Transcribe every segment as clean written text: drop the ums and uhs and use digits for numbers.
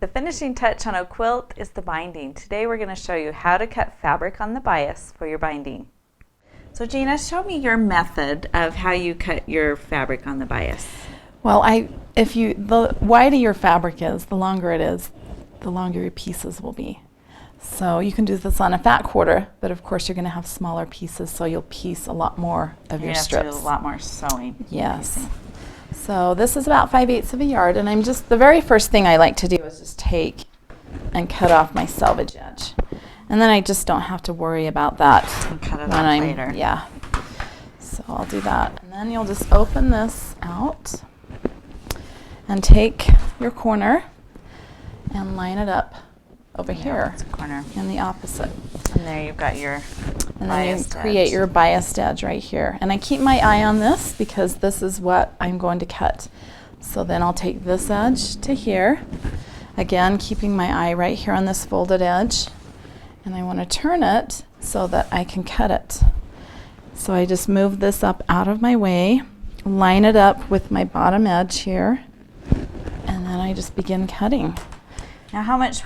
The finishing touch on a quilt is the binding. Today we're going to show you how to cut fabric on the bias for your binding. So Gina, show me your method of how you cut your fabric on the bias. Well, the wider your fabric is, the longer it is, the longer your pieces will be. So you can do this on a fat quarter, but of course you're going to have smaller pieces, so you'll piece a lot more of your strips. You have to do a lot more sewing. Yes. So this is about 5/8 of a yard, and the very first thing I like to do is just take and cut off my selvage edge. And then I just don't have to worry about that And cut it when off later. Yeah. So I'll do that. And then you'll just open this out and take your corner and line it up over here corner in the opposite. And there you've got your and then you create your biased edge right here. And I keep my eye on this because this is what I'm going to cut. So then I'll take this edge to here, again keeping my eye right here on this folded edge, and I want to turn it so that I can cut it. So I just move this up out of my way, line it up with my bottom edge here, and then I just begin cutting. Now how much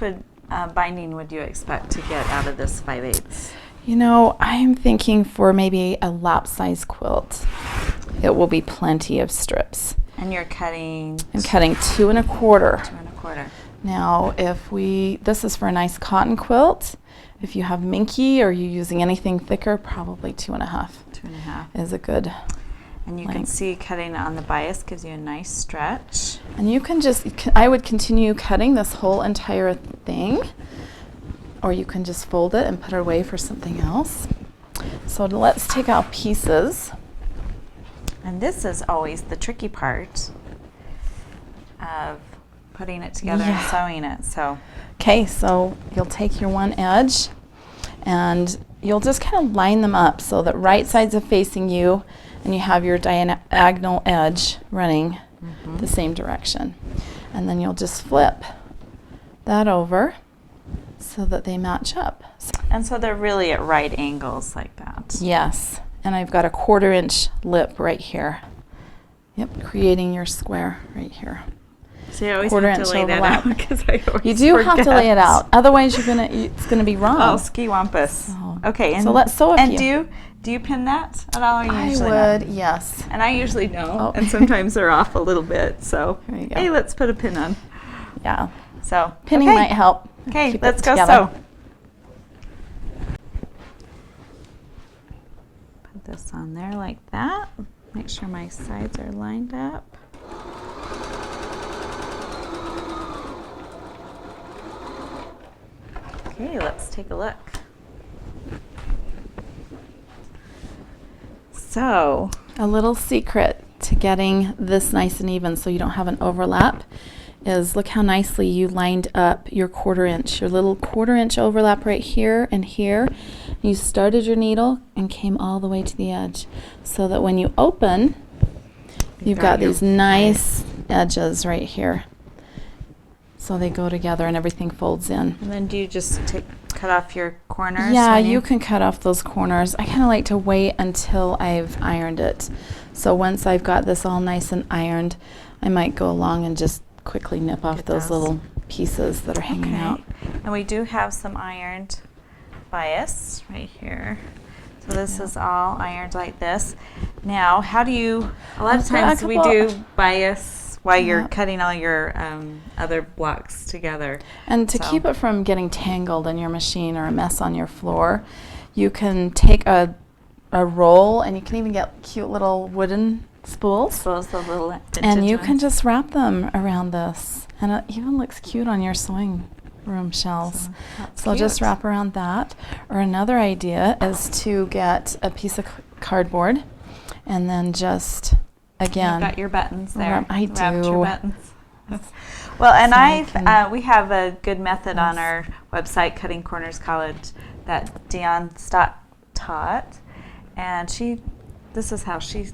binding would you expect to get out of this 5/8? You know, I'm thinking for maybe a lap size quilt, it will be plenty of strips. And you're cutting? I'm cutting 2 1/4. 2 1/4. Now, this is for a nice cotton quilt. If you have minky or you're using anything thicker, probably 2 1/2. 2 1/2 is a good. And you can see cutting on the bias gives you a nice stretch. And you can I would continue cutting this whole entire thing, or you can just fold it and put it away for something else. So let's take out pieces. And this is always the tricky part of putting it together and sewing it. So, okay, so you'll take your one edge and you'll just kind of line them up so that right sides are facing you and you have your diagonal edge running the same direction. And then you'll just flip that over so that they match up. And so they're really at right angles like that. Yes, and I've got a 1/4 inch lip right here. Yep, creating your square right here. So you always have to lay that out because I always You do forget. have to lay it out, otherwise it's gonna be wrong. Oh, ski-wampus. So, okay, so let's sew a few. And do you pin that at all? Or I usually would, not? yes. And I usually don't, and sometimes they're off a little bit. So There you go. hey, let's put a pin on. Yeah, So pinning might help. Okay, keep let's it go together. sew. Put this on there like that. Make sure my sides are lined up. Okay, let's take a look. So, A little secret to getting this nice and even so you don't have an overlap is look how nicely you lined up your 1/4 inch, your little 1/4 inch overlap right here and here. You started your needle and came all the way to the edge so that when you open, you've got these nice edges right here. So they go together and everything folds in. and then do you just cut off your corners? Yeah, when you can cut off those corners. I kind of like to wait until I've ironed it. So once I've got this all nice and ironed, I might go along and just quickly nip off Get those those. little pieces that are hanging out. And we do have some ironed bias right here. So this is all ironed like this. Now, how do you, a lot of I've got a times we couple- do bias while you're Yeah. cutting all your other blocks together. And to So- keep it from getting tangled in your machine or a mess on your floor, you can take a roll, and you can even get cute little wooden spools. Those the little vintage And you ones. can just wrap them around this. And it even looks cute on your sewing room shelves. that's So just cute. wrap around that. Or another idea is to get a piece of cardboard and then just, again, You've got your buttons there. I Wrapped do. your buttons. Well, and So we have a good method on our website, Cutting Corners College, that Dion Stott taught, and this is how she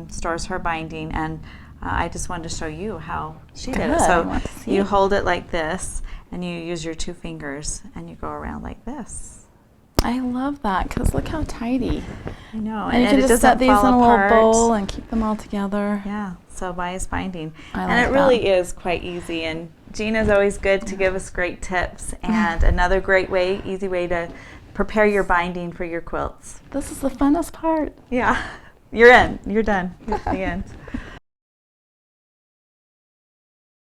stores her binding, and I just wanted to show you how she did it. Good, I So want to see. you hold it like this, and you use your 2 fingers, and you go around like this. I love that because look how tidy. I know, And you can it just set doesn't these fall in a apart. little bowl and keep them all together. Yeah, so bias binding. I And like it really is quite easy. And Gina's always good to give us great tips. And another great way, easy way to prepare your binding for your quilts. This is the funnest part. Yeah, you're in. You're done. It's the end.